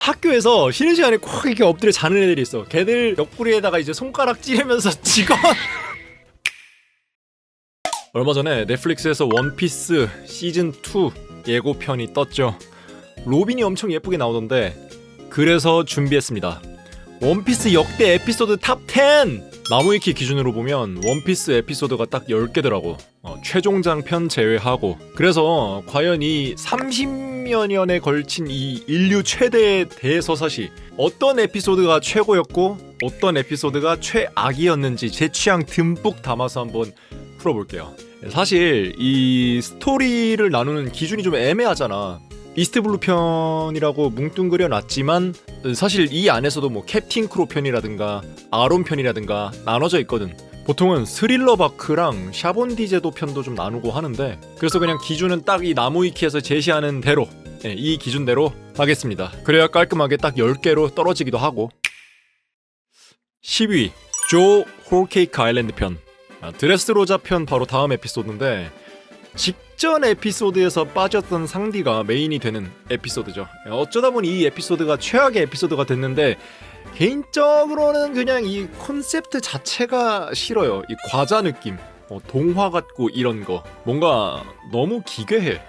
학교에서 쉬는 시간에 꼭 이렇게 엎드려 자는 애들이 있어. 걔들 옆구리에다가 이제 손가락 찌르면서 직원. 얼마 전에 넷플릭스에서 원피스 시즌 2 예고편이 떴죠. 로빈이 엄청 예쁘게 나오던데 그래서 준비했습니다. 원피스 역대 에피소드 탑 10! 나무위키 기준으로 보면 원피스 에피소드가 딱 10개더라고. 최종장편 제외하고. 그래서 과연 이 30여 년에 걸친 이 인류 최대의 대서사시 어떤 에피소드가 최고였고 어떤 에피소드가 최악이었는지 제 취향 듬뿍 담아서 한번 풀어볼게요. 사실 이 스토리를 나누는 기준이 좀 애매하잖아. 이스트블루 편이라고 뭉뚱그려 놨지만 사실 이 안에서도 뭐 캡틴 크로 편이라든가 아론 편이라든가 나눠져 있거든. 보통은 스릴러 바크랑 샤본디제도 편도 좀 나누고 하는데 그래서 그냥 기준은 딱 이 나무위키에서 제시하는 대로 이 기준대로 하겠습니다. 그래야 깔끔하게 딱 10개로 떨어지기도 하고. 10위 조 홀케이크 아일랜드 편. 드레스로자 편 바로 다음 에피소드인데 직전 에피소드에서 빠졌던 상디가 메인이 되는 에피소드죠. 어쩌다 보니 이 에피소드가 최악의 에피소드가 됐는데 개인적으로는 그냥 이 콘셉트 자체가 싫어요. 이 과자 느낌, 동화 같고 이런 거 뭔가 너무 기괴해.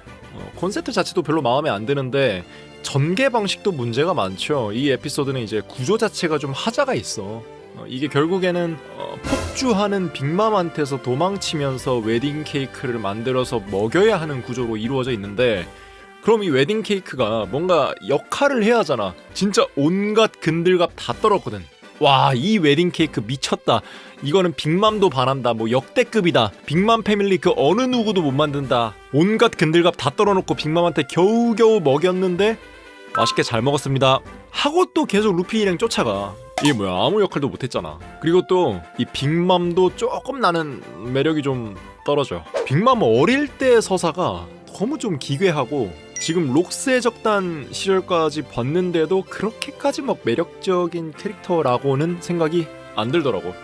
콘셉트 자체도 별로 마음에 안 드는데 전개 방식도 문제가 많죠. 이 에피소드는 이제 구조 자체가 좀 하자가 있어. 이게 결국에는 폭주하는 빅맘한테서 도망치면서 웨딩 케이크를 만들어서 먹여야 하는 구조로 이루어져 있는데 그럼 이 웨딩 케이크가 뭔가 역할을 해야 하잖아. 진짜 온갖 근들갑 다 떨었거든. 와, 이 웨딩 케이크 미쳤다. 이거는 빅맘도 반한다. 뭐 역대급이다. 빅맘 패밀리 그 어느 누구도 못 만든다. 온갖 근들갑 다 떨어놓고 빅맘한테 겨우겨우 먹였는데 맛있게 잘 먹었습니다 하고 또 계속 루피 일행 쫓아가. 이게 뭐야, 아무 역할도 못했잖아. 그리고 또 이 빅맘도 조금 나는 매력이 좀 떨어져. 빅맘 어릴 때 서사가 너무 좀 기괴하고 지금 록스의 적단 시절까지 봤는데도 그렇게까지 막 매력적인 캐릭터라고는 생각이 안 들더라고.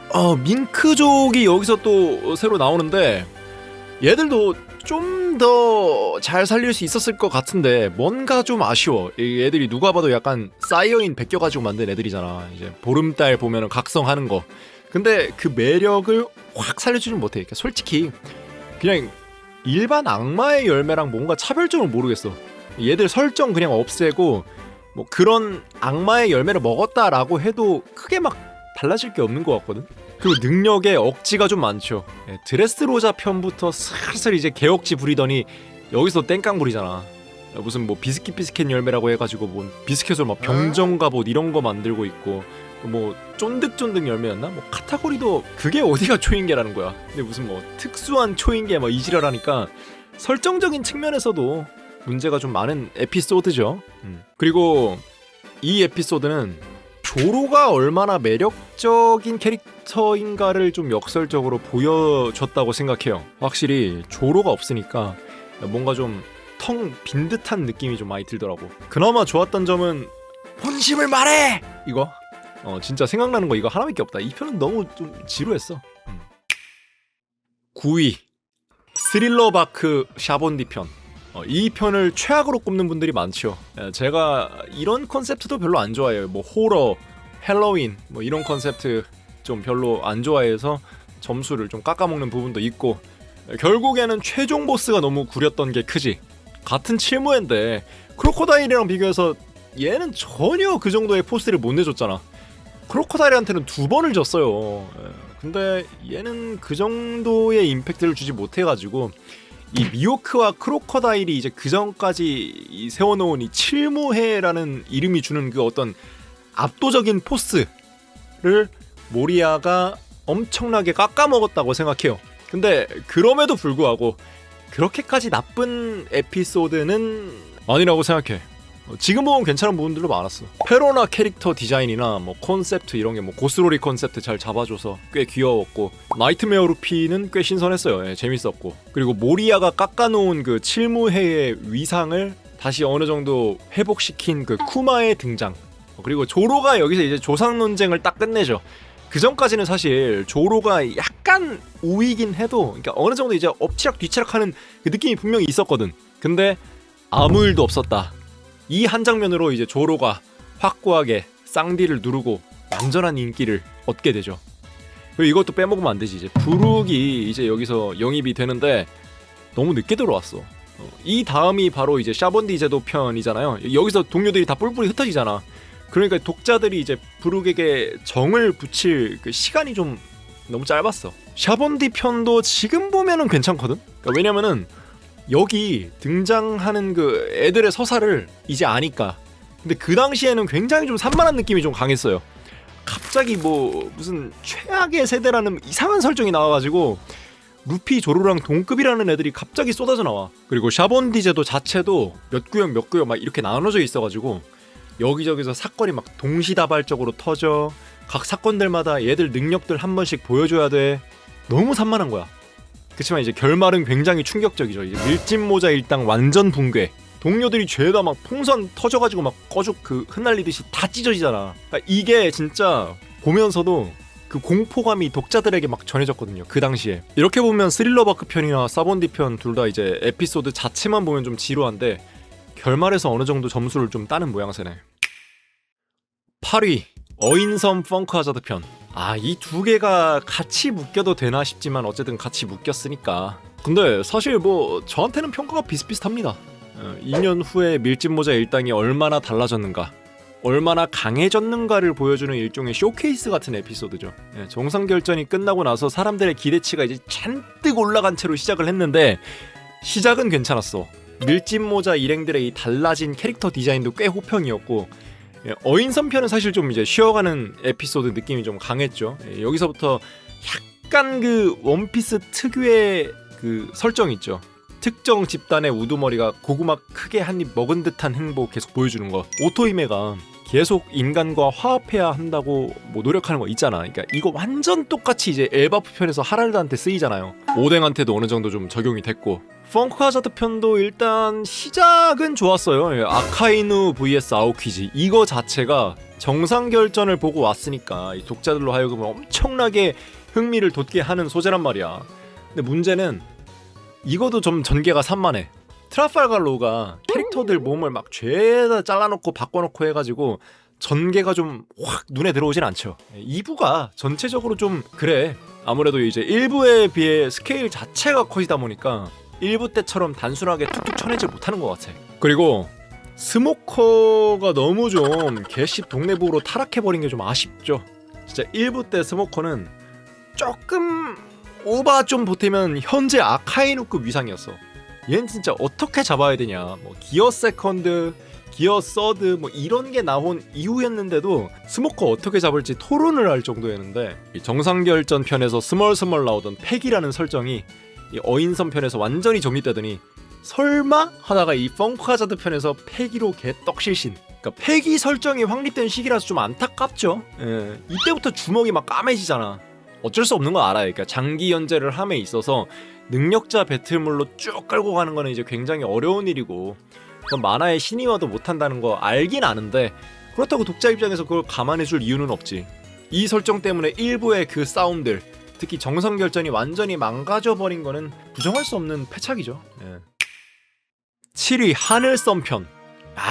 밍크족이 여기서 또 새로 나오는데 얘들도 좀 더 잘 살릴 수 있었을 것 같은데 뭔가 좀 아쉬워. 이 애들이 누가 봐도 약간 사이어인 베껴가지고 만든 애들이잖아. 이제 보름달 보면은 각성하는 거. 근데 그 매력을 확 살려주진 못해. 그러니까 솔직히 그냥 일반 악마의 열매랑 뭔가 차별점을 모르겠어. 얘들 설정 그냥 없애고 뭐 그런 악마의 열매를 먹었다라고 해도 크게 막 달라질 게 없는 것 같거든. 그리고 능력에 억지가 좀 많죠. 드레스로자 편부터 슬슬 이제 개억지 부리더니 여기서 땡깡 부리잖아. 무슨 뭐 비스킷 열매라고 해가지고 뭐 비스킷으로 막 병정 갑옷 이런 거 만들고 있고 뭐 쫀득쫀득 열매였나? 뭐 카타고리도 그게 어디가 초인계라는 거야. 근데 무슨 뭐 특수한 초인계 막 이지랄하니까 설정적인 측면에서도 문제가 좀 많은 에피소드죠. 그리고 이 에피소드는 조로가 얼마나 매력적인 캐릭터인가를 좀 역설적으로 보여줬다고 생각해요. 확실히 조로가 없으니까 뭔가 좀 텅 빈 듯한 느낌이 좀 많이 들더라고. 그나마 좋았던 점은 본심을 말해! 이거 진짜 생각나는 거 이거 하나밖에 없다. 이 편은 너무 좀 지루했어. 9위 스릴러 바크 샤본디 편. 이 편을 최악으로 꼽는 분들이 많죠. 제가 이런 컨셉트도 별로 안 좋아해요. 뭐 호러, 헬로윈 뭐 이런 컨셉트 좀 별로 안 좋아해서 점수를 좀 깎아먹는 부분도 있고 결국에는 최종 보스가 너무 구렸던 게 크지. 같은 칠무회인데 크로코다일이랑 비교해서 얘는 전혀 그 정도의 포스를 못 내줬잖아. 크로코다일한테는 2번을 졌어요. 근데 얘는 그 정도의 임팩트를 주지 못해가지고 이 미호크와 크로커다일이 이제 그 전까지 세워놓은 이 칠무해라는 이름이 주는 그 어떤 압도적인 포스를 모리아가 엄청나게 깎아먹었다고 생각해요. 근데 그럼에도 불구하고 그렇게까지 나쁜 에피소드는 아니라고 생각해. 지금 보면 괜찮은 부분들도 많았어. 페로나 캐릭터 디자인이나 뭐 콘셉트 이런 게 뭐 고스로리 콘셉트 잘 잡아줘서 꽤 귀여웠고 나이트메어 루피는 꽤 신선했어요. 재밌었고 그리고 모리아가 깎아놓은 그 칠무해의 위상을 다시 어느 정도 회복시킨 그 쿠마의 등장. 그리고 조로가 여기서 이제 조상 논쟁을 딱 끝내죠. 그 전까지는 사실 조로가 약간 우위긴 해도 그러니까 어느 정도 이제 엎치락 뒤치락하는 그 느낌이 분명히 있었거든. 근데 아무 일도 없었다. 이 한 장면으로 이제 조로가 확고하게 쌍디를 누르고 완전한 인기를 얻게 되죠. 그리고 이것도 빼먹으면 안 되지. 이제 부룩이 이제 여기서 영입이 되는데 너무 늦게 들어왔어. 이 다음이 바로 이제 샤본디 제도 편이잖아요. 여기서 동료들이 다 뿔뿔이 흩어지잖아. 그러니까 독자들이 이제 부룩에게 정을 붙일 그 시간이 좀 너무 짧았어. 샤본디 편도 지금 보면은 괜찮거든. 그러니까 왜냐면은 여기 등장하는 그 애들의 서사를 이제 아니까. 근데 그 당시에는 굉장히 좀 산만한 느낌이 좀 강했어요. 갑자기 뭐 무슨 최악의 세대라는 이상한 설정이 나와가지고 루피 조로랑 동급이라는 애들이 갑자기 쏟아져 나와. 그리고 샤본디 제도 자체도 몇 구역 몇 구역 막 이렇게 나눠져 있어가지고 여기저기서 사건이 막 동시다발적으로 터져. 각 사건들마다 얘들 능력들 한 번씩 보여줘야 돼. 너무 산만한 거야. 그치만 이제 결말은 굉장히 충격적이죠. 이제 밀짚모자 일당 완전 붕괴. 동료들이 죄다 막 풍선 터져가지고 막 꺼죽 그 흩날리듯이 다 찢어지잖아. 그러니까 이게 진짜 보면서도 그 공포감이 독자들에게 막 전해졌거든요. 그 당시에. 이렇게 보면 스릴러바크 편이나 사본디 편 둘 다 이제 에피소드 자체만 보면 좀 지루한데 결말에서 어느 정도 점수를 좀 따는 모양새네. 8위 어인섬 펑크 하자드 편. 이 두 개가 같이 묶여도 되나 싶지만 어쨌든 같이 묶였으니까. 근데 사실 뭐 저한테는 평가가 비슷비슷합니다. 2년 후에 밀짚모자 일당이 얼마나 달라졌는가, 얼마나 강해졌는가를 보여주는 일종의 쇼케이스 같은 에피소드죠. 정상결전이 끝나고 나서 사람들의 기대치가 이제 잔뜩 올라간 채로 시작을 했는데 시작은 괜찮았어. 밀짚모자 일행들의 이 달라진 캐릭터 디자인도 꽤 호평이었고, 어인섬 편은 사실 좀 이제 쉬어가는 에피소드 느낌이 좀 강했죠. 여기서부터 약간 그 원피스 특유의 그 설정 있죠. 특정 집단의 우두머리가 고구마 크게 한 입 먹은 듯한 행보 계속 보여주는 거. 오토히메가 계속 인간과 화합해야 한다고 뭐 노력하는 거 있잖아. 그러니까 이거 완전 똑같이 이제 엘바프 편에서 하랄드한테 쓰이잖아요. 오뎅한테도 어느 정도 좀 적용이 됐고, 펑크 하자드 편도 일단 시작은 좋았어요. 아카이누 vs 아오키지 이거 자체가 정상결전을 보고 왔으니까 이 독자들로 하여금 엄청나게 흥미를 돋게 하는 소재란 말이야. 근데 문제는 이거도 좀 전개가 산만해. 트라팔갈로가 캐릭터들 몸을 막 죄다 잘라놓고 바꿔놓고 해가지고 전개가 좀 확 눈에 들어오진 않죠. 2부가 전체적으로 좀 그래. 아무래도 이제 1부에 비해 스케일 자체가 커지다 보니까 1부 때처럼 단순하게 툭툭 쳐내지 못하는 것 같아. 그리고 스모커가 너무 좀 개씹 동네부로 타락해버린 게 좀 아쉽죠. 진짜 1부 때 스모커는 조금 오바 좀 보태면 현재 아카이누급 위상이었어. 얘는 진짜 어떻게 잡아야 되냐. 뭐 기어 세컨드, 기어 서드 뭐 이런 게 나온 이후였는데도 스모커 어떻게 잡을지 토론을 할 정도였는데, 이 정상결전 편에서 스멀스멀 나오던 팩이라는 설정이 이 어인섬 편에서 완전히 정립되더니 설마 하다가 이 펑크 하자드 편에서 팩이로 개떡실신. 그러니까 팩이 설정이 확립된 시기라서 좀 안타깝죠. 이때부터 주먹이 막 까매지잖아. 어쩔 수 없는 거 알아요. 그러니까 장기 연재를 함에 있어서 능력자 배틀물로 쭉 끌고 가는 거는 이제 굉장히 어려운 일이고, 그건 만화의 신이와도 못한다는 거 알긴 아는데, 그렇다고 독자 입장에서 그걸 감안해줄 이유는 없지. 이 설정 때문에 일부의 그 싸움들, 특히 정상결전이 완전히 망가져버린 거는 부정할 수 없는 패착이죠. 7위 하늘섬 편.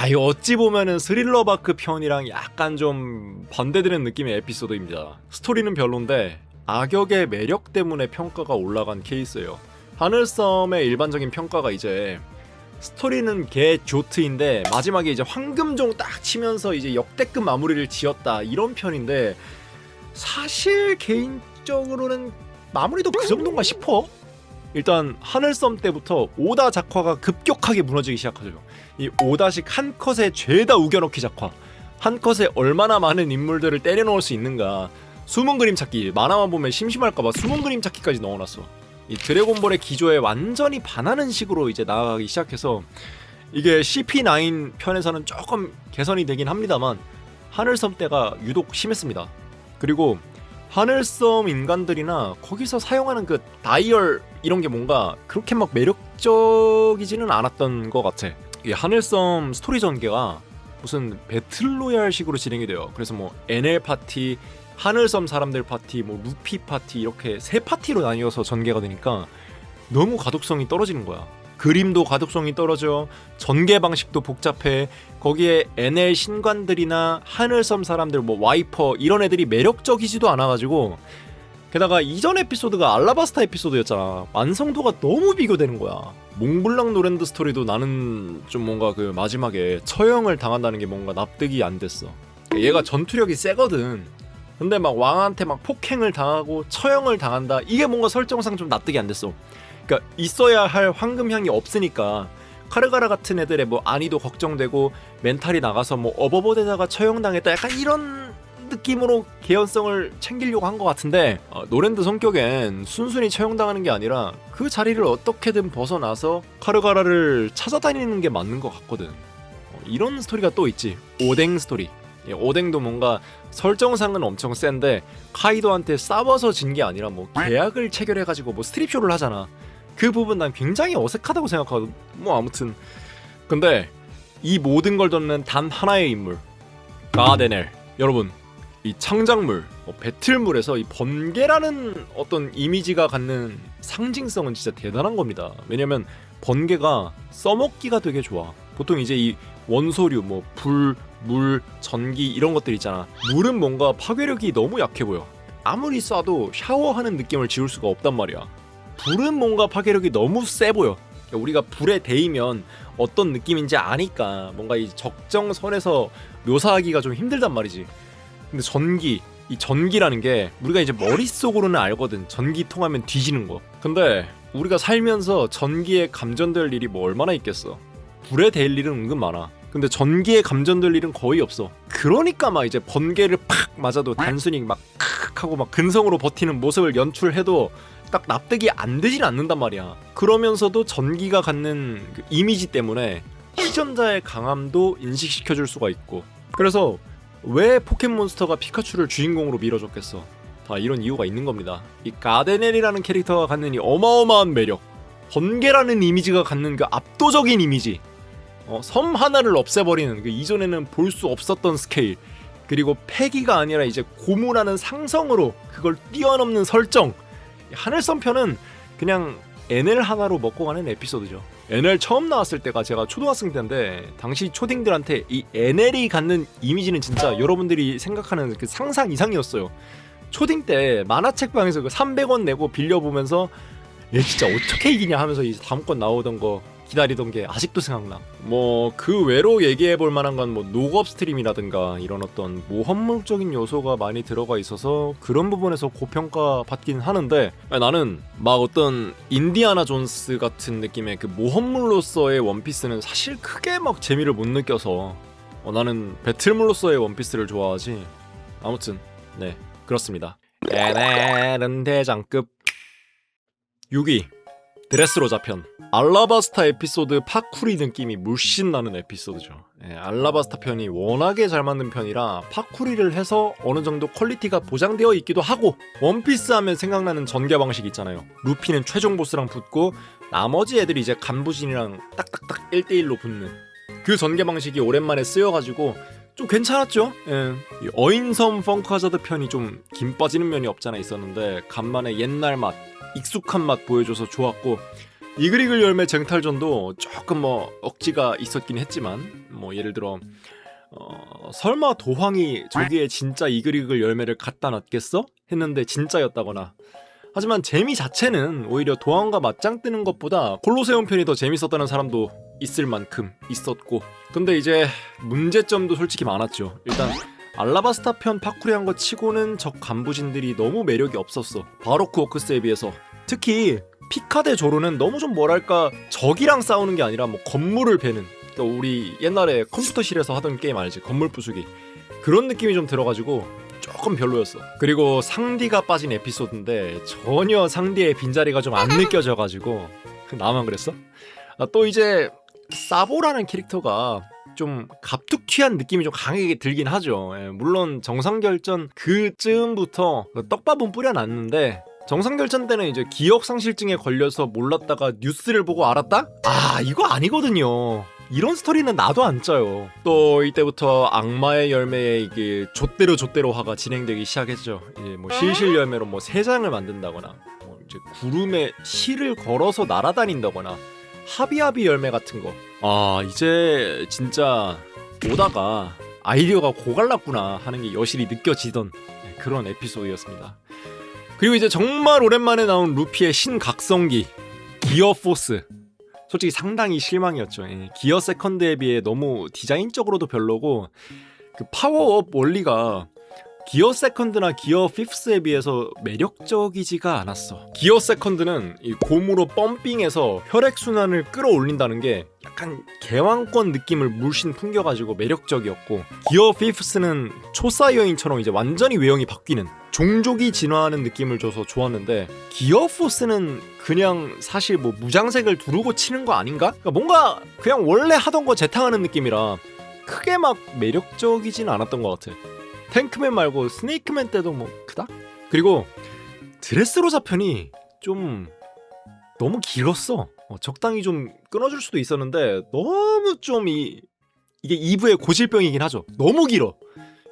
이거 어찌 보면은 스릴러바크 편이랑 약간 좀 반대되는 느낌의 에피소드입니다. 스토리는 별론데 악역의 매력 때문에 평가가 올라간 케이스예요. 하늘섬의 일반적인 평가가 이제 스토리는 개 조트인데 마지막에 이제 황금종 딱 치면서 이제 역대급 마무리를 지었다 이런 편인데, 사실 개인적으로는 마무리도 그 정도인가 싶어. 일단 하늘섬 때부터 오다 작화가 급격하게 무너지기 시작하죠. 이 오다식 한 컷에 죄다 우겨넣기 작화, 한 컷에 얼마나 많은 인물들을 때려 넣을 수 있는가. 숨은 그림 찾기, 만화만 보면 심심할까봐 숨은 그림 찾기까지 넣어놨어. 이 드래곤볼의 기조에 완전히 반하는 식으로 이제 나아가기 시작해서 이게 CP9 편에서는 조금 개선이 되긴 합니다만 하늘섬 때가 유독 심했습니다. 그리고 하늘섬 인간들이나 거기서 사용하는 그 다이얼 이런 게 뭔가 그렇게 막 매력적이지는 않았던 것 같아. 이 하늘섬 스토리 전개가 무슨 배틀로얄 식으로 진행이 돼요. 그래서 뭐 NL 파티, 하늘섬 사람들 파티, 뭐 루피 파티 이렇게 세 파티로 나뉘어서 전개가 되니까 너무 가독성이 떨어지는 거야. 그림도 가독성이 떨어져, 전개 방식도 복잡해. 거기에 NL 신관들이나 하늘섬 사람들, 뭐 와이퍼 이런 애들이 매력적이지도 않아가지고, 게다가 이전 에피소드가 알라바스타 에피소드였잖아. 완성도가 너무 비교되는 거야. 몽블랑 노랜드 스토리도 나는 좀 뭔가 그 마지막에 처형을 당한다는 게 뭔가 납득이 안 됐어. 얘가 전투력이 세거든. 근데 막 왕한테 막 폭행을 당하고 처형을 당한다. 이게 뭔가 설정상 좀 납득이 안 됐어. 그러니까 있어야 할 황금향이 없으니까 카르가라 같은 애들의 뭐 안위도 걱정되고 멘탈이 나가서 뭐 어버버데다가 처형당했다. 약간 이런 느낌으로 개연성을 챙기려고 한 것 같은데, 노랜드 성격엔 순순히 처형당하는 게 아니라 그 자리를 어떻게든 벗어나서 카르가라를 찾아다니는 게 맞는 것 같거든. 이런 스토리가 또 있지. 오뎅 스토리. 오뎅도 뭔가 설정상은 엄청 센데 카이도한테 싸워서 진 게 아니라 뭐 계약을 체결해가지고 뭐 스트립쇼를 하잖아. 그 부분 난 굉장히 어색하다고 생각하거든. 뭐 아무튼 근데 이 모든 걸 돕는 단 하나의 인물, 가데넬. 여러분, 이 창작물, 배틀물에서 이 번개라는 어떤 이미지가 갖는 상징성은 진짜 대단한 겁니다. 왜냐면 번개가 써먹기가 되게 좋아. 보통 이제 이 원소류, 뭐 불, 물, 전기 이런 것들 있잖아. 물은 뭔가 파괴력이 너무 약해 보여. 아무리 쏴도 샤워하는 느낌을 지울 수가 없단 말이야. 불은 뭔가 파괴력이 너무 세 보여. 우리가 불에 데이면 어떤 느낌인지 아니까 뭔가 이 적정선에서 묘사하기가 좀 힘들단 말이지. 근데 이 전기라는 게 우리가 이제 머릿속으로는 알거든. 전기 통하면 뒤지는 거. 근데 우리가 살면서 전기에 감전될 일이 뭐 얼마나 있겠어. 불에 데일 일은 은근 많아. 근데 전기에 감전될 일은 거의 없어. 그러니까 막 이제 번개를 팍 맞아도 단순히 막 칵 하고 막 근성으로 버티는 모습을 연출해도 딱 납득이 안 되진 않는단 말이야. 그러면서도 전기가 갖는 그 이미지 때문에 희전자의 강함도 인식시켜줄 수가 있고. 그래서 왜 포켓몬스터가 피카츄를 주인공으로 밀어줬겠어? 다 이런 이유가 있는 겁니다. 이 가데넬이라는 캐릭터가 갖는 이 어마어마한 매력, 번개라는 이미지가 갖는 그 압도적인 이미지, 섬 하나를 없애버리는 그 이전에는 볼 수 없었던 스케일, 그리고 패기가 아니라 이제 고무라는 상성으로 그걸 뛰어넘는 설정. 하늘섬 편은 그냥 NL 하나로 먹고 가는 에피소드죠. NL 처음 나왔을 때가 제가 초등학생 때인데, 당시 초딩들한테 이 NL이 갖는 이미지는 진짜 여러분들이 생각하는 그 상상 이상이었어요. 초딩 때 만화책방에서 그 300원 내고 빌려보면서 얘 진짜 어떻게 이기냐 하면서 이제 다음 권 나오던 거 기다리던 게 아직도 생각나. 뭐 그 외로 얘기해볼 만한 건 뭐 녹업 스트림이라든가 이런 어떤 모험물적인 요소가 많이 들어가 있어서 그런 부분에서 고평가 받긴 하는데, 나는 막 어떤 인디아나 존스 같은 느낌의 그 모험물로서의 원피스는 사실 크게 막 재미를 못 느껴서 나는 배틀물로서의 원피스를 좋아하지. 아무튼 네, 그렇습니다. NL은 대장급. 6위 드레스로자 편. 알라바스타 에피소드 파쿠리 느낌이 물씬 나는 에피소드죠. 알라바스타 편이 워낙에 잘 만든 편이라 파쿠리를 해서 어느 정도 퀄리티가 보장되어 있기도 하고, 원피스 하면 생각나는 전개 방식 있잖아요. 루피는 최종 보스랑 붙고 나머지 애들이 이제 간부진이랑 딱딱딱 1대1로 붙는 그 전개 방식이 오랜만에 쓰여가지고 좀 괜찮았죠. 이 어인섬 펑크하자드 편이 좀 김 빠지는 면이 없잖아 있었는데, 간만에 옛날 맛, 익숙한 맛 보여줘서 좋았고, 이글이글 열매 쟁탈전도 조금 뭐 억지가 있었긴 했지만, 뭐 예를 들어 설마 도황이 저기에 진짜 이글이글 열매를 갖다 놨겠어? 했는데 진짜였다거나. 하지만 재미 자체는 오히려 도황과 맞짱 뜨는 것보다 콜로세움 편이 더 재밌었다는 사람도 있을 만큼 있었고. 근데 이제 문제점도 솔직히 많았죠. 일단 알라바스타 편 파쿠리한 거 치고는 적 간부진들이 너무 매력이 없었어. 바로크 워크스에 비해서. 특히 피카데 조로는 너무 좀 뭐랄까, 적이랑 싸우는 게 아니라 뭐 건물을 베는, 그러니까 우리 옛날에 컴퓨터실에서 하던 게임 알지? 건물 부수기. 그런 느낌이 좀 들어가지고 조금 별로였어. 그리고 상디가 빠진 에피소드인데 전혀 상디의 빈자리가 좀 안 느껴져가지고. 나만 그랬어? 또 이제 사보라는 캐릭터가 좀 갑툭튀한 느낌이 좀 강하게 들긴 하죠. 물론 정상결전 그쯤부터 떡밥은 뿌려놨는데, 정상결전 때는 이제 기억상실증에 걸려서 몰랐다가 뉴스를 보고 알았다? 아, 이거 아니거든요. 이런 스토리는 나도 안 짜요. 또 이때부터 악마의 열매에 이게 좆대로화가 진행되기 시작했죠. 이제 뭐 실실 열매로 뭐 새 장을 만든다거나, 뭐 이제 구름에 실을 걸어서 날아다닌다거나, 하비하비 열매 같은 거. 아, 이제 진짜 오다가 아이디어가 고갈랐구나 하는 게 여실히 느껴지던 그런 에피소드였습니다. 그리고 이제 정말 오랜만에 나온 루피의 신각성기 기어 포스. 솔직히 상당히 실망이었죠. 기어 세컨드에 비해 너무 디자인적으로도 별로고 그 파워업 원리가 기어 세컨드나 기어 피프스에 비해서 매력적이지가 않았어. 기어 세컨드는 이 곰으로 펌핑해서 혈액순환을 끌어올린다는 게 약간 개왕권 느낌을 물씬 풍겨가지고 매력적이었고, 기어 피프스는 초사이어인처럼 이제 완전히 외형이 바뀌는 종족이 진화하는 느낌을 줘서 좋았는데, 기어 포스는 그냥 사실 뭐 무장색을 두르고 치는 거 아닌가? 그러니까 뭔가 그냥 원래 하던 거 재탕하는 느낌이라 크게 막 매력적이진 않았던 것 같아. 탱크맨 말고 스네이크맨 때도 뭐 그닥? 그리고 드레스로자 편이 좀 너무 길었어. 적당히 좀 끊어줄 수도 있었는데 너무 좀 이게 2부의 고질병이긴 하죠. 너무 길어.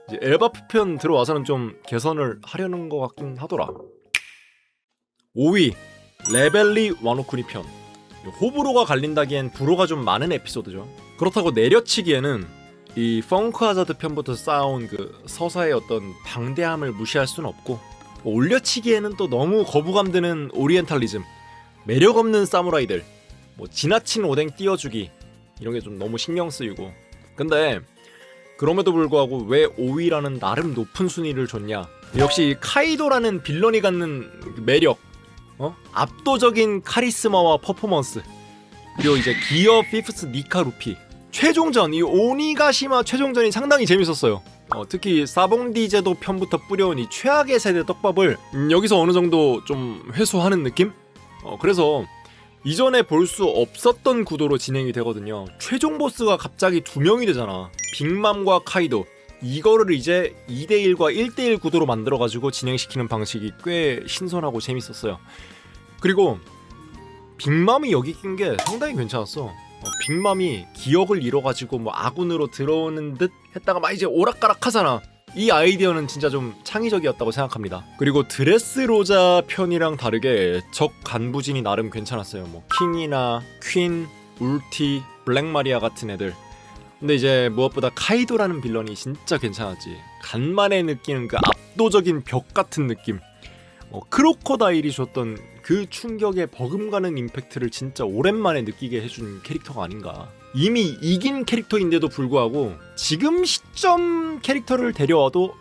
이제 엘바프 편 들어와서는 좀 개선을 하려는 것 같긴 하더라. 5위 레벨리 와노쿠니 편. 호불호가 갈린다기엔 불호가 좀 많은 에피소드죠. 그렇다고 내려치기에는 이 펑크 하자드 편부터 쌓아온 그 서사의 어떤 방대함을 무시할 수는 없고, 올려치기에는 또 너무 거부감 드는 오리엔탈리즘, 매력 없는 사무라이들, 뭐 지나친 오뎅 띄워주기 이런 게 좀 너무 신경 쓰이고. 근데 그럼에도 불구하고 왜 5위라는 나름 높은 순위를 줬냐? 역시 카이도라는 빌런이 갖는 매력, 압도적인 카리스마와 퍼포먼스, 그리고 이제 기어 피프스 니카 루피 최종전, 이 오니가시마 최종전이 상당히 재밌었어요. 특히 사봉디제도 편부터 뿌려온 이 최악의 세대 떡밥을 여기서 어느 정도 좀 회수하는 느낌? 그래서 이전에 볼 수 없었던 구도로 진행이 되거든요. 최종 보스가 갑자기 2명이 되잖아. 빅맘과 카이도. 이거를 이제 2대1과 1대1 구도로 만들어가지고 진행시키는 방식이 꽤 신선하고 재밌었어요. 그리고 빅맘이 여기 낀 게 상당히 괜찮았어. 빅맘이 기억을 잃어가지고 뭐 아군으로 들어오는 듯 했다가 막 이제 오락가락하잖아. 이 아이디어는 진짜 좀 창의적이었다고 생각합니다. 그리고 드레스로자 편이랑 다르게 적 간부진이 나름 괜찮았어요. 뭐 킹이나 퀸, 울티, 블랙마리아 같은 애들. 근데 이제 무엇보다 카이도라는 빌런이 진짜 괜찮았지. 간만에 느끼는 그 압도적인 벽 같은 느낌. 크로코다일이 줬던 그 충격의 버금가는 임팩트를 진짜 오랜만에 느끼게 해준 캐릭터가 아닌가. 이미 이긴 캐릭터인데도 불구하고 지금 시점 캐릭터를 데려와도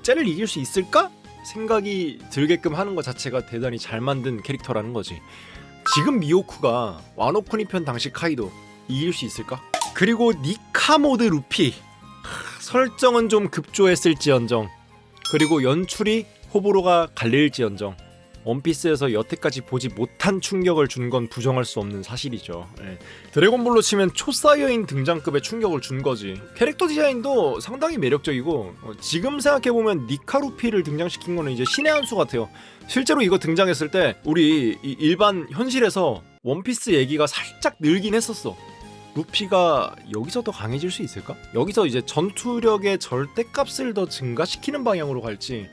쟤를 이길 수 있을까? 생각이 들게끔 하는 것 자체가 대단히 잘 만든 캐릭터라는 거지. 지금 미호쿠가 와노쿠니 편 당시 카이도 이길 수 있을까? 그리고 니카 모드 루피, 설정은 좀 급조했을지언정, 그리고 연출이 호불호가 갈릴지언정, 원피스에서 여태까지 보지 못한 충격을 준 건 부정할 수 없는 사실이죠. 드래곤볼로 치면 초사이어인 등장급의 충격을 준 거지. 캐릭터 디자인도 상당히 매력적이고, 지금 생각해보면 니카 루피를 등장시킨 거는 이제 신의 한 수 같아요. 실제로 이거 등장했을 때 우리 이 일반 현실에서 원피스 얘기가 살짝 늘긴 했었어. 루피가 여기서 더 강해질 수 있을까? 여기서 이제 전투력의 절대값을 더 증가시키는 방향으로 갈지,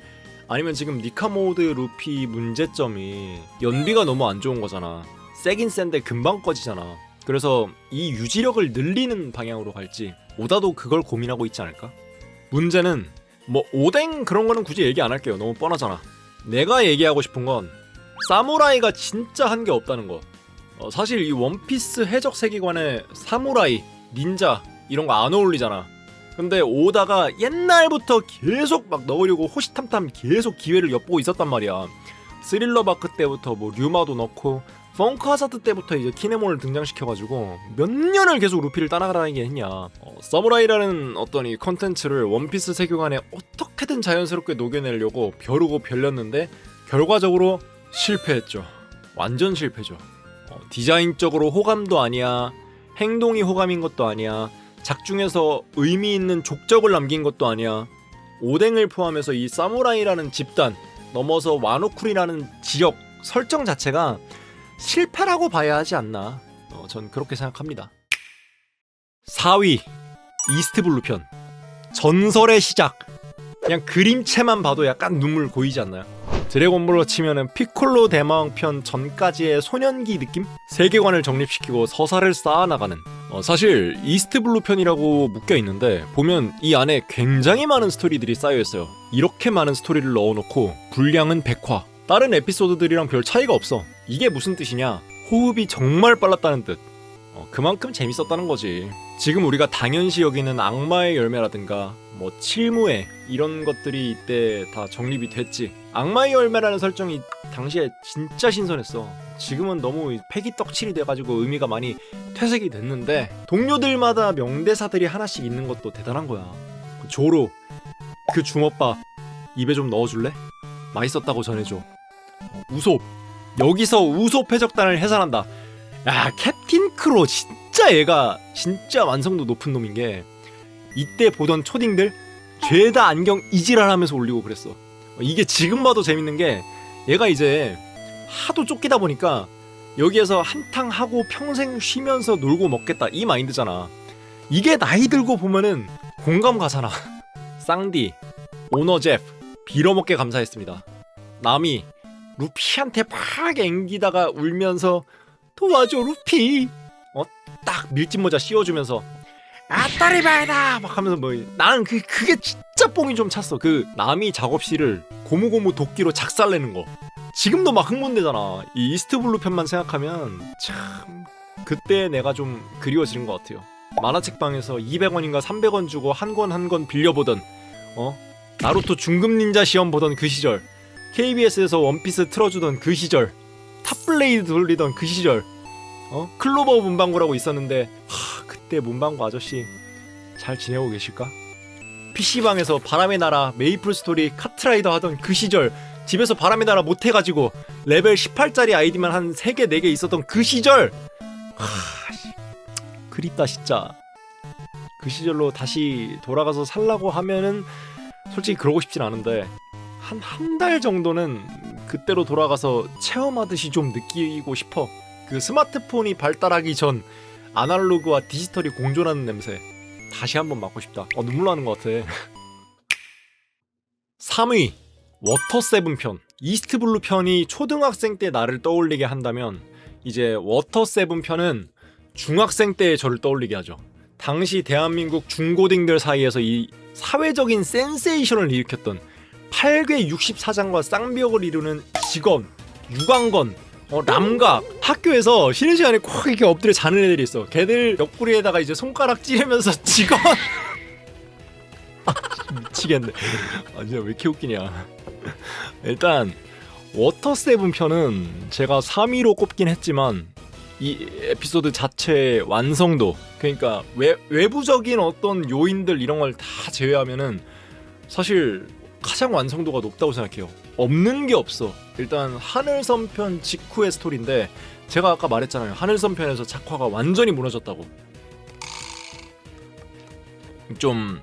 아니면 지금 니카 모드 루피 문제점이 연비가 너무 안 좋은 거잖아. 세긴 센데 금방 꺼지잖아. 그래서 이 유지력을 늘리는 방향으로 갈지, 오다도 그걸 고민하고 있지 않을까? 문제는 뭐 오뎅 그런 거는 굳이 얘기 안 할게요. 너무 뻔하잖아. 내가 얘기하고 싶은 건 사무라이가 진짜 한 게 없다는 거. 사실 이 원피스 해적 세계관에 사무라이, 닌자 이런 거 안 어울리잖아. 근데 오다가 옛날부터 계속 막 넣으려고 호시탐탐 계속 기회를 엿보고 있었단 말이야. 스릴러 바크 때부터 뭐 류마도 넣고, 펑크 하자드 때부터 이제 키네몬을 등장시켜가지고 몇 년을 계속 루피를 따라가라는 했냐. 서무라이라는 어떤 이 컨텐츠를 원피스 세계관에 어떻게든 자연스럽게 녹여내려고 벼르고 별렸는데 결과적으로 실패했죠. 완전 실패죠. 디자인적으로 호감도 아니야, 행동이 호감인 것도 아니야, 작중에서 의미 있는 족적을 남긴 것도 아니야. 오뎅을 포함해서 이 사무라이라는 집단 넘어서 와노쿠리라는 지역 설정 자체가 실패라고 봐야 하지 않나. 전 그렇게 생각합니다. 4위 이스트블루 편. 전설의 시작. 그냥 그림체만 봐도 약간 눈물 고이지 않나요? 드래곤볼로 치면은 피콜로 대마왕 편 전까지의 소년기 느낌? 세계관을 정립시키고 서사를 쌓아나가는 사실 이스트블루 편이라고 묶여있는데 보면 이 안에 굉장히 많은 스토리들이 쌓여있어요. 이렇게 많은 스토리를 넣어놓고 분량은 100화, 다른 에피소드들이랑 별 차이가 없어. 이게 무슨 뜻이냐? 호흡이 정말 빨랐다는 뜻. 그만큼 재밌었다는 거지. 지금 우리가 당연시 여기는 악마의 열매라든가 뭐 칠무회 이런 것들이 이때 다 정립이 됐지. 악마의 열매라는 설정이 당시에 진짜 신선했어. 지금은 너무 패기 떡칠이 돼가지고 의미가 많이 퇴색이 됐는데 동료들마다 명대사들이 하나씩 있는 것도 대단한 거야. 조로, 그 주먹밥 입에 좀 넣어줄래? 맛있었다고 전해줘. 우솝, 여기서 우솝 해적단을 해산한다. 야, 캡틴 크로 진짜 얘가 진짜 완성도 높은 놈인 게 이때 보던 초딩들 죄다 안경 이지랄하면서 올리고 그랬어. 이게 지금 봐도 재밌는 게 얘가 이제 하도 쫓기다 보니까 여기에서 한탕 하고 평생 쉬면서 놀고 먹겠다 이 마인드잖아. 이게 나이 들고 보면은 공감 가잖아. 쌍디, 오너 제프 빌어먹게 감사했습니다. 남이 루피한테 막 앵기다가 울면서 도와줘 루피. 딱 밀짚 모자 씌워주면서 아따리바이다 막 하면서 뭐 나는 그게 진짜 뽕이 좀 찼어. 그 남이 작업실을 고무고무 도끼로 작살내는 거 지금도 막 흥분되잖아. 이 이스트블루 편만 생각하면 참 그때 내가 좀 그리워지는 것 같아요. 만화책방에서 200원인가 300원 주고 한 권 한 권 빌려보던 나루토 중급 닌자 시험 보던 그 시절, KBS에서 원피스 틀어주던 그 시절, 탑블레이드 돌리던 그 시절, 클로버 문방구라고 있었는데 그때 문방구 아저씨 잘 지내고 계실까? PC방에서 바람의 나라, 메이플 스토리, 카트라이더 하던 그 시절, 집에서 바람의 나라 못해가지고 레벨 18짜리 아이디만 한 3개 4개 있었던 그 시절. 그립다 진짜. 그 시절로 다시 돌아가서 살라고 하면은 솔직히 그러고 싶진 않은데 한 달 정도는 그때로 돌아가서 체험하듯이 좀 느끼고 싶어. 그 스마트폰이 발달하기 전 아날로그와 디지털이 공존하는 냄새 다시 한번 맡고 싶다. 눈물 나는 것 같아. 3위 워터 세븐 편. 이스트블루 편이 초등학생 때 나를 떠올리게 한다면 이제 워터 세븐 편은 중학생 때의 저를 떠올리게 하죠. 당시 대한민국 중고딩들 사이에서 이 사회적인 센세이션을 일으켰던 8궤 64장과 쌍벽을 이루는 직원, 유광건, 남각. 학교에서 쉬는 시간에 꼭 이렇게 엎드려 자는 애들이 있어. 걔들 옆구리에다가 이제 손가락 찌르면서 직원. 미치겠네. 진짜 왜 이렇게 웃기냐. 일단 워터 세븐 편은 제가 3위로 꼽긴 했지만 이 에피소드 자체의 완성도, 그러니까 외부적인 어떤 요인들 이런 걸 다 제외하면은 사실 가장 완성도가 높다고 생각해요. 없는 게 없어. 일단 하늘섬 편 직후의 스토리인데 제가 아까 말했잖아요. 하늘섬 편에서 작화가 완전히 무너졌다고. 좀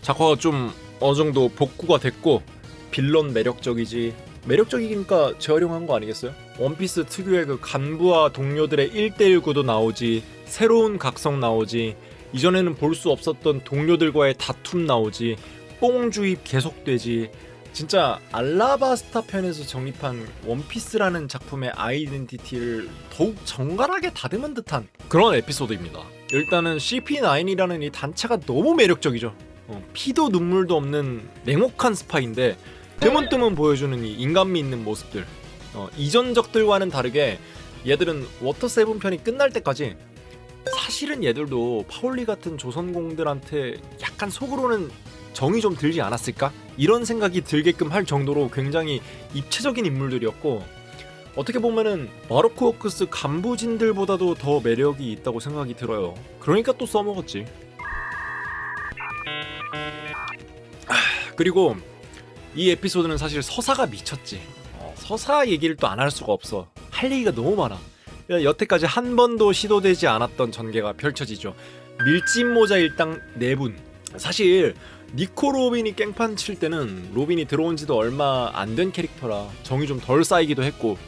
작화가 좀 어느 정도 복구가 됐고 빌런 매력적이지. 매력적이니까 재활용한 거 아니겠어요? 원피스 특유의 그 간부와 동료들의 1대1 구도 나오지, 새로운 각성 나오지, 이전에는 볼 수 없었던 동료들과의 다툼 나오지, 뽕주입 계속되지. 진짜 알라바스타 편에서 정립한 원피스라는 작품의 아이덴티티를 더욱 정갈하게 다듬은 듯한 그런 에피소드입니다. 일단은 CP9이라는 이 단체가 너무 매력적이죠. 피도 눈물도 없는 냉혹한 스파인데 뜨문뜨문 보여주는 이 인간미 있는 모습들. 이전 적들과는 다르게 얘들은 워터 세븐 편이 끝날 때까지 사실은 얘들도 파울리 같은 조선공들한테 약간 속으로는 정이 좀 들지 않았을까? 이런 생각이 들게끔 할 정도로 굉장히 입체적인 인물들이었고, 어떻게 보면은 마르코워크스 간부진들보다도 더 매력이 있다고 생각이 들어요. 그러니까 또 써먹었지. 그리고 이 에피소드는 사실 서사가 미쳤지. 서사 얘기를 또 안 할 수가 없어. 할 얘기가 너무 많아. 여태까지 한 번도 시도되지 않았던 전개가 펼쳐지죠. 밀짚 모자 일당 4분. 사실 니코 로빈이 깽판 칠 때는 로빈이 들어온 지도 얼마 안 된 캐릭터라 정이 좀 덜 쌓이기도 했고,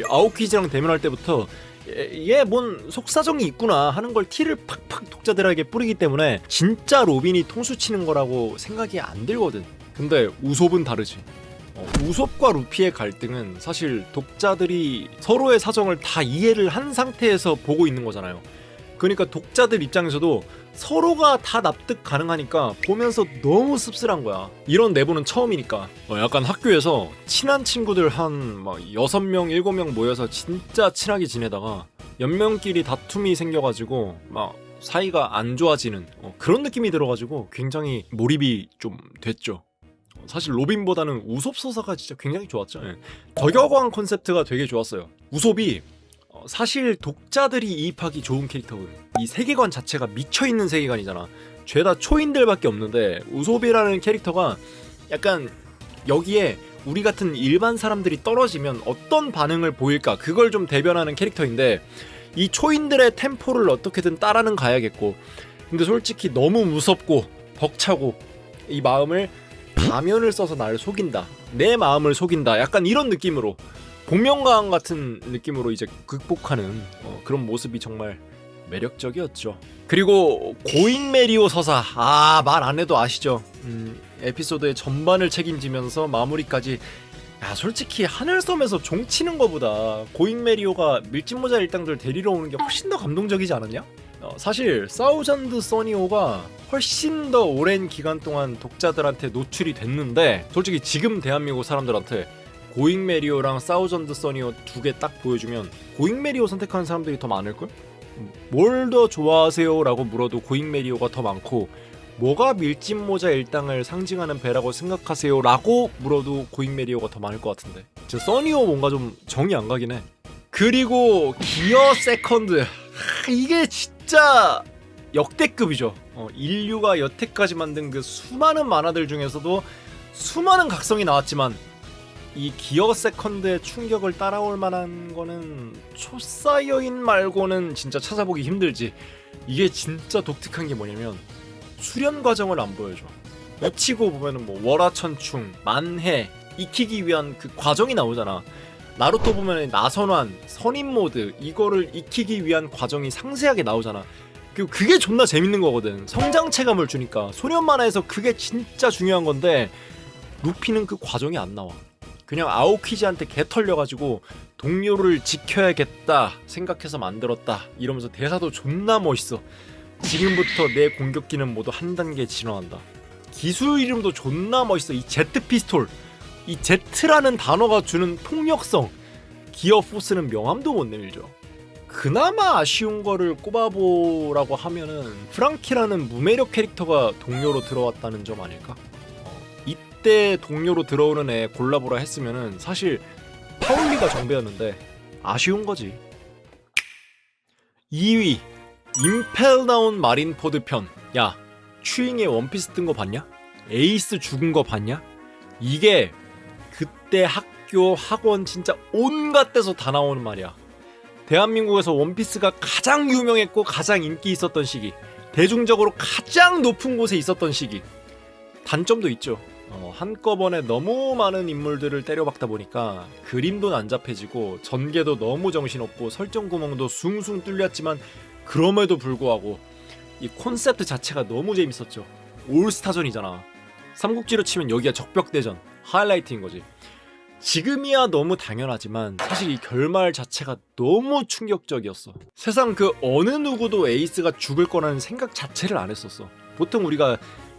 아오키즈랑 대면할 때부터 얘 뭔 속사정이 있구나 하는 걸 티를 팍팍 독자들에게 뿌리기 때문에 진짜 로빈이 통수 치는 거라고 생각이 안 들거든. 근데 우솝은 다르지. 우솝과 루피의 갈등은 사실 독자들이 서로의 사정을 다 이해를 한 상태에서 보고 있는 거잖아요. 그러니까 독자들 입장에서도 서로가 다 납득 가능하니까 보면서 너무 씁쓸한 거야. 이런 내부는 처음이니까. 약간 학교에서 친한 친구들 한 막 6명, 7명 모여서 진짜 친하게 지내다가 연명끼리 다툼이 생겨가지고 막 사이가 안 좋아지는 그런 느낌이 들어가지고 굉장히 몰입이 좀 됐죠. 사실 로빈보다는 우솝 서사가 진짜 굉장히 좋았죠. 저격왕 콘셉트가 되게 좋았어요. 우솝이 사실 독자들이 이입하기 좋은 캐릭터거든. 이 세계관 자체가 미쳐있는 세계관이잖아. 죄다 초인들밖에 없는데 우솝이라는 캐릭터가 약간 여기에 우리 같은 일반 사람들이 떨어지면 어떤 반응을 보일까 그걸 좀 대변하는 캐릭터인데 이 초인들의 템포를 어떻게든 따라는 가야겠고, 근데 솔직히 너무 무섭고 벅차고 이 마음을 가면을 써서 나를 속인다, 내 마음을 속인다, 약간 이런 느낌으로 복면가왕 같은 느낌으로 이제 극복하는 그런 모습이 정말 매력적이었죠. 그리고 고잉 메리오 서사, 말 안 해도 아시죠? 에피소드의 전반을 책임지면서 마무리까지. 솔직히 하늘섬에서 종치는 거보다 고잉 메리오가 밀짚모자 일당들 데리러 오는 게 훨씬 더 감동적이지 않았냐? 사실 사우전드 써니오가 훨씬 더 오랜 기간 동안 독자들한테 노출이 됐는데, 솔직히 지금 대한민국 사람들한테 고잉 메리오랑 사우전드 써니오 두 개 딱 보여주면 고잉 메리오 선택하는 사람들이 더 많을걸? 뭘 더 좋아하세요? 라고 물어도 고잉 메리오가 더 많고, 뭐가 밀짚모자 일당을 상징하는 배라고 생각하세요? 라고 물어도 고잉 메리오가 더 많을 것 같은데, 진짜 써니오 뭔가 좀 정이 안 가긴 해. 그리고 기어 세컨드, 이게 진짜 역대급이죠. 인류가 여태까지 만든 그 수많은 만화들 중에서도 수많은 각성이 나왔지만 이 기어 세컨드의 충격을 따라올 만한 거는 초사이어인 말고는 진짜 찾아보기 힘들지. 이게 진짜 독특한 게 뭐냐면 수련 과정을 안 보여줘. 놓치고 보면은 뭐 월화천충, 만해, 익히기 위한 그 과정이 나오잖아. 나루토 보면은 나선환, 선임 모드, 이거를 익히기 위한 과정이 상세하게 나오잖아. 그리고 그게 존나 재밌는 거거든. 성장체감을 주니까. 소년 만화에서 그게 진짜 중요한 건데 루피는 그 과정이 안 나와. 그냥 아오키즈한테 개 털려가지고 동료를 지켜야겠다 생각해서 만들었다 이러면서 대사도 존나 멋있어. 지금부터 내 공격기는 모두 한 단계 진화한다. 기술 이름도 존나 멋있어. 이 제트 피스톨, 이 제트라는 단어가 주는 폭력성, 기어 포스는 명함도 못 내밀죠. 그나마 아쉬운 거를 꼽아보라고 하면은 프랑키라는 무매력 캐릭터가 동료로 들어왔다는 점 아닐까? 이때 동료로 들어오는 애 골라보라 했으면은 사실 파울리가 정배였는데 아쉬운 거지. 2위 임펠 나온 마린포드 편. 야, 추잉에 원피스 뜬 거 봤냐? 에이스 죽은 거 봤냐? 이게 그때 학교, 학원 진짜 온갖 데서 다 나오는 말이야. 대한민국에서 원피스가 가장 유명했고 가장 인기 있었던 시기, 대중적으로 가장 높은 곳에 있었던 시기. 단점도 있죠. 한꺼번에 너무 많은 인물들을 때려박다 보니까 그림도 난잡해지고 전개도 너무 정신없고 설정 구멍도 숭숭 뚫렸지만 그럼에도 불구하고 이 콘셉트 자체가 너무 재밌었죠. 올스타전이잖아. 삼국지로 치면 여기가 적벽대전, 하이라이트인 거지. 지금이야 너무 당연하지만 사실 이 결말 자체가 너무 충격적이었어. 세상 그 어느 누구도 에이스가 죽을 거라는 생각 자체를 안 했었어. 보통 우리가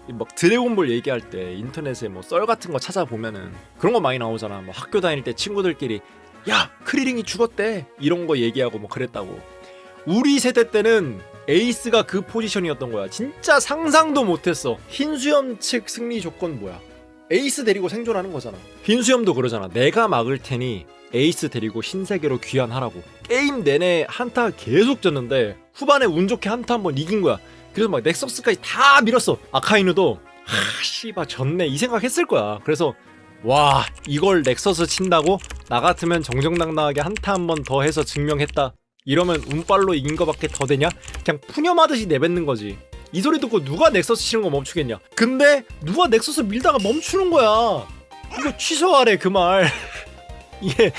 막 드래곤볼 얘기할 때 인터넷에 뭐 썰 같은 거 찾아보면은 그런 거 많이 나오잖아. 뭐 학교 다닐 때 친구들끼리 야, 크리링이 죽었대 이런 거 얘기하고 뭐 그랬다고. 우리 세대 때는 에이스가 그 포지션이었던 거야. 진짜 상상도 못했어. 흰수염 측 승리 조건 뭐야? 에이스 데리고 생존하는 거잖아. 흰수염도 그러잖아. 내가 막을 테니 에이스 데리고 신세계로 귀환하라고. 게임 내내 한타 계속 졌는데 후반에 운 좋게 한타 한번 이긴 거야. 그래서 막 넥서스까지 다 밀었어. 아카이누도 씨발 졌네 이 생각했을 거야. 그래서 와, 이걸 넥서스 친다고? 나 같으면 정정당당하게 한타 한 번 더 해서 증명했다. 이러면 운빨로 이긴 거밖에 더 되냐? 그냥 푸념하듯이 내뱉는 거지. 이 소리 듣고 누가 넥서스 치는 거 멈추겠냐? 근데 누가 넥서스 밀다가 멈추는 거야. 이거 취소하래 그 말. 이게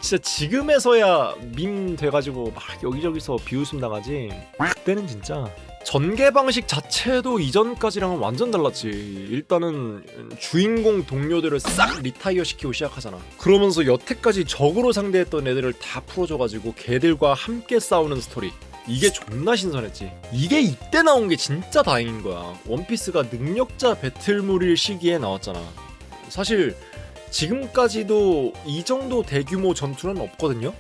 진짜 지금에서야 밈 돼가지고 막 여기저기서 비웃음 당하지. 그때는 진짜 전개 방식 자체도 이전까지랑은 완전 달랐지. 일단은 주인공 동료들을 싹 리타이어 시키고 시작하잖아. 그러면서 여태까지 적으로 상대했던 애들을 다 풀어줘가지고 걔들과 함께 싸우는 스토리. 이게 존나 신선했지. 이게 이때 나온 게 진짜 다행인 거야. 원피스가 능력자 배틀물일 시기에 나왔잖아. 사실 지금까지도 이 정도 대규모 전투는 없거든요.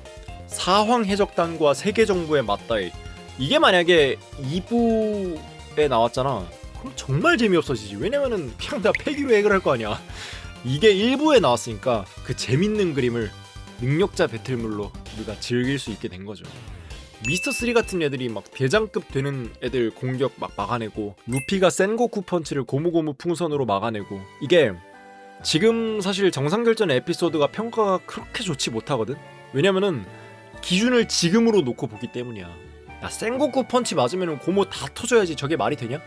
사황 해적단과 세계 정부의 맞다이. 이게 만약에 2부에 나왔잖아. 그럼 정말 재미없어지지. 왜냐면은 그냥 다 패기로 해결할 거 아니야. 이게 1부에 나왔으니까 그 재밌는 그림을 능력자 배틀물로 우리가 즐길 수 있게 된 거죠. 미스터3 같은 애들이 막 대장급 되는 애들 공격 막 막아내고, 루피가 센고쿠 펀치를 고무고무 풍선으로 막아내고. 이게 지금 사실 정상결전 에피소드가 평가가 그렇게 좋지 못하거든. 왜냐면은 기준을 지금으로 놓고 보기 때문이야. 야, 센고쿠 펀치 맞으면 고무 다 터져야지. 저게 말이 되냐?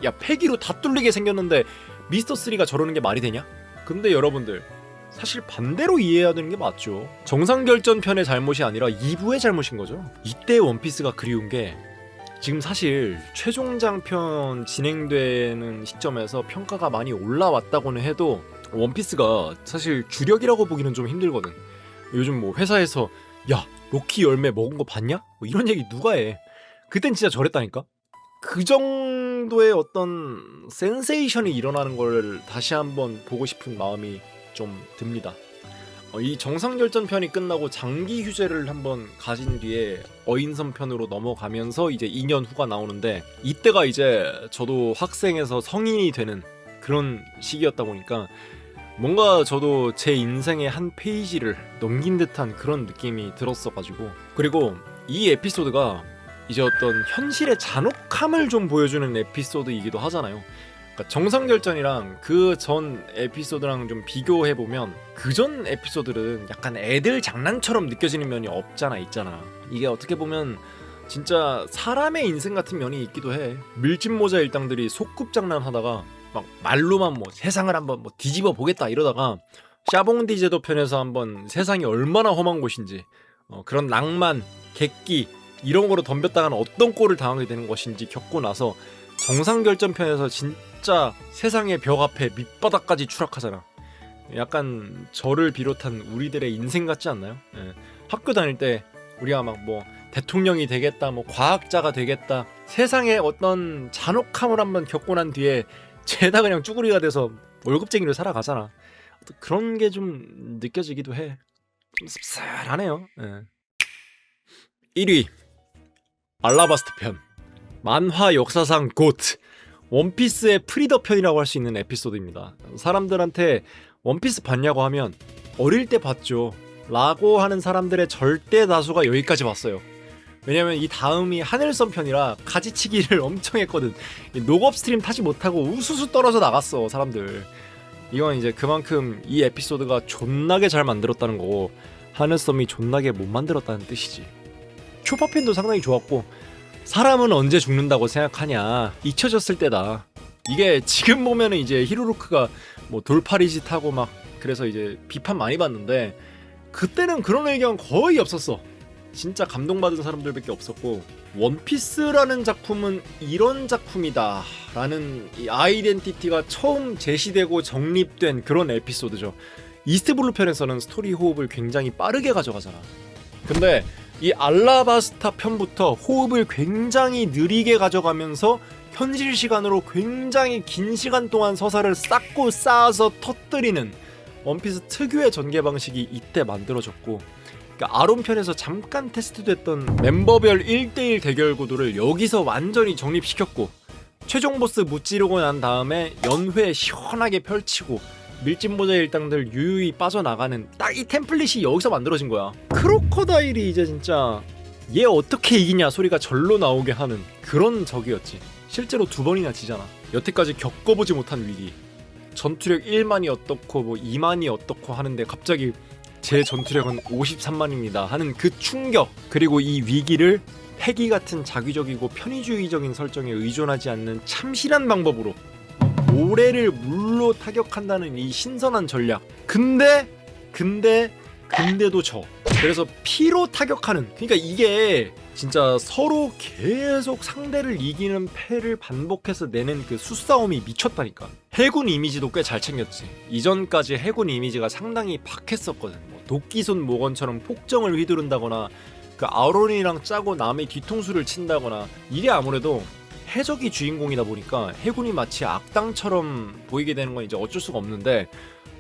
야, 패기로 다 뚫리게 생겼는데 미스터3가 저러는 게 말이 되냐? 근데 여러분들, 사실 반대로 이해해야 되는 게 맞죠. 정상결전편의 잘못이 아니라 2부의 잘못인 거죠. 이때 원피스가 그리운 게, 지금 사실 최종장편 진행되는 시점에서 평가가 많이 올라왔다고는 해도 원피스가 사실 주력이라고 보기는 좀 힘들거든. 요즘 뭐 회사에서 야, 로키 열매 먹은 거 봤냐? 뭐 이런 얘기 누가 해. 그땐 진짜 저랬다니까. 그 정도의 어떤 센세이션이 일어나는 걸 다시 한번 보고 싶은 마음이 좀 듭니다. 이 정상결전 편이 끝나고 장기 휴재를 한번 가진 뒤에 어인선 편으로 넘어가면서 이제 2년 후가 나오는데, 이때가 이제 저도 학생에서 성인이 되는 그런 시기였다 보니까 뭔가 저도 제 인생의 한 페이지를 넘긴 듯한 그런 느낌이 들었어가지고. 그리고 이 에피소드가 이제 어떤 현실의 잔혹함을 좀 보여주는 에피소드이기도 하잖아요. 그러니까 정상결전이랑 그 전 에피소드랑 좀 비교해보면 그 전 에피소드는 약간 애들 장난처럼 느껴지는 면이 있잖아. 이게 어떻게 보면 진짜 사람의 인생 같은 면이 있기도 해. 밀짚모자 일당들이 소꿉장난 하다가 막 말로만 뭐 세상을 한번 뭐 뒤집어 보겠다 이러다가 샤봉디제도 편에서 한번 세상이 얼마나 험한 곳인지, 그런 낭만, 객기 이런 거로 덤볐다가는 어떤 꼴을 당하게 되는 것인지 겪고 나서 정상결전 편에서 진짜 세상의 벽 앞에 밑바닥까지 추락하잖아. 약간 저를 비롯한 우리들의 인생 같지 않나요? 예. 학교 다닐 때 우리가 막 뭐 대통령이 되겠다, 뭐 과학자가 되겠다, 세상의 어떤 잔혹함을 한번 겪고 난 뒤에 죄다 그냥 쭈구리가 돼서 월급쟁이로 살아가잖아. 그런 게 좀 느껴지기도 해. 좀 씁쓸하네요. 예. 1위 알라바스트 편. 만화 역사상 고트, 원피스의 프리더 편이라고 할 수 있는 에피소드입니다. 사람들한테 원피스 봤냐고 하면 어릴 때 봤죠 라고 하는 사람들의 절대 다수가 여기까지 봤어요. 왜냐면 이 다음이 하늘선 편이라 가지치기를 엄청 했거든. 녹업 스트림 타지 못하고 우수수 떨어져 나갔어 사람들. 이건 이제 그만큼 이 에피소드가 존나게 잘 만들었다는 거고, 하늘섬이 존나게 못 만들었다는 뜻이지. 초파편도 상당히 좋았고, 사람은 언제 죽는다고 생각하냐, 잊혀졌을 때다. 이게 지금 보면은 이제 히로루크가 뭐 돌팔이짓 하고 막 그래서 이제 비판 많이 받는데, 그때는 그런 의견 거의 없었어. 진짜 감동받은 사람들밖에 없었고, 원피스라는 작품은 이런 작품이다 라는 이 아이덴티티가 처음 제시되고 정립된 그런 에피소드죠. 이스트블루 편에서는 스토리 호흡을 굉장히 빠르게 가져가잖아. 근데 이 알라바스타 편부터 호흡을 굉장히 느리게 가져가면서 현실 시간으로 굉장히 긴 시간 동안 서사를 쌓고 쌓아서 터뜨리는 원피스 특유의 전개 방식이 이때 만들어졌고, 그러니까 아론 편에서 잠깐 테스트됐던 멤버별 1대1 대결 구도를 여기서 완전히 정립시켰고, 최종 보스 무찌르고 난 다음에 연회 시원하게 펼치고 밀짚모자 일당들 유유히 빠져나가는 딱 이 템플릿이 여기서 만들어진 거야. 크로커다일이 이제 진짜 얘 어떻게 이기냐 소리가 절로 나오게 하는 그런 적이었지. 실제로 2번이나 지잖아. 여태까지 겪어보지 못한 위기. 전투력 1만이 어떻고 뭐 2만이 어떻고 하는데 갑자기 제 전투력은 53만입니다 하는 그 충격, 그리고 이 위기를 패기 같은 자기적이고 편의주의적인 설정에 의존하지 않는 참신한 방법으로 모래를 물로 타격한다는 이 신선한 전략. 근데도 져. 그래서 피로 타격하는, 그러니까 이게 진짜 서로 계속 상대를 이기는 패를 반복해서 내는 그 수싸움이 미쳤다니까. 해군 이미지도 꽤 잘 챙겼지. 이전까지 해군 이미지가 상당히 박했었거든. 뭐 도끼손 모건처럼 폭정을 휘두른다거나 그 아론이랑 짜고 남의 뒤통수를 친다거나, 이게 아무래도 해적이 주인공이다 보니까 해군이 마치 악당처럼 보이게 되는 건 이제 어쩔 수가 없는데,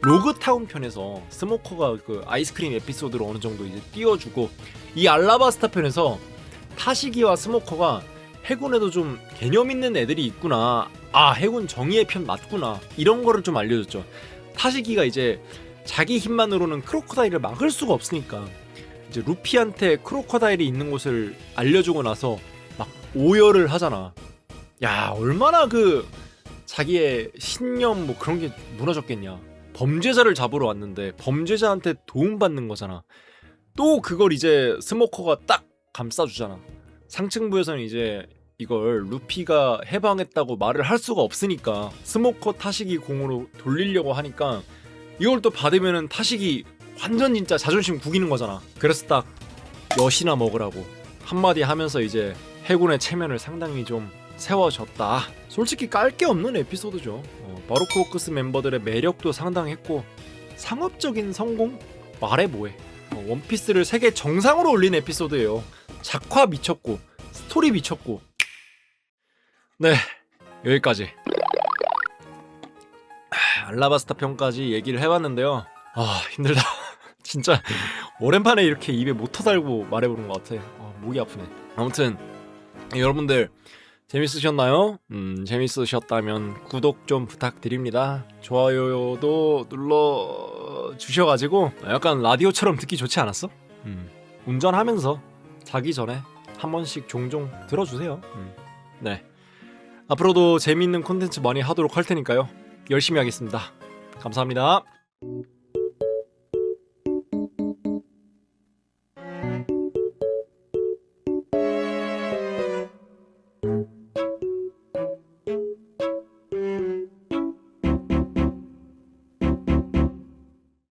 로그타운 편에서 스모커가 그 아이스크림 에피소드로 어느 정도 이제 띄워주고, 이 알라바스타 편에서 타시기와 스모커가 해군에도 좀 개념 있는 애들이 있구나, 아 해군 정의의 편 맞구나, 이런 거를 좀 알려줬죠. 타시기가 이제 자기 힘만으로는 크로커다일을 막을 수가 없으니까 이제 루피한테 크로커다일이 있는 곳을 알려주고 나서 막 오열을 하잖아. 야, 얼마나 그 자기의 신념 뭐 그런 게 무너졌겠냐. 범죄자를 잡으러 왔는데 범죄자한테 도움받는 거잖아. 또 그걸 이제 스모커가 딱 감싸주잖아. 상층부에서는 이제 이걸 루피가 해방했다고 말을 할 수가 없으니까 스모커 타시기 공으로 돌리려고 하니까, 이걸 또 받으면은 타시기 완전 진짜 자존심 구기는 거잖아. 그래서 딱 엿이나 먹으라고 한마디 하면서 이제 해군의 체면을 상당히 좀 세워졌다. 솔직히 깔 게 없는 에피소드죠. 바로크 워크스 멤버들의 매력도 상당했고, 상업적인 성공? 말해 뭐해. 원피스를 세계 정상으로 올린 에피소드예요. 작화 미쳤고 스토리 미쳤고. 네, 여기까지 알라바스타 편까지 얘기를 해봤는데요. 아, 힘들다. 진짜 오랜만에 이렇게 입에 모터 달고 말해보는 것 같아. 목이 아프네. 아무튼 여러분들 재밌으셨나요? 재밌으셨다면 구독 좀 부탁드립니다. 좋아요도 눌러 주셔가지고 약간 라디오처럼 듣기 좋지 않았어? 운전하면서 자기 전에 한 번씩 종종 들어주세요. 네, 앞으로도 재미있는 콘텐츠 많이 하도록 할 테니까요. 열심히 하겠습니다. 감사합니다.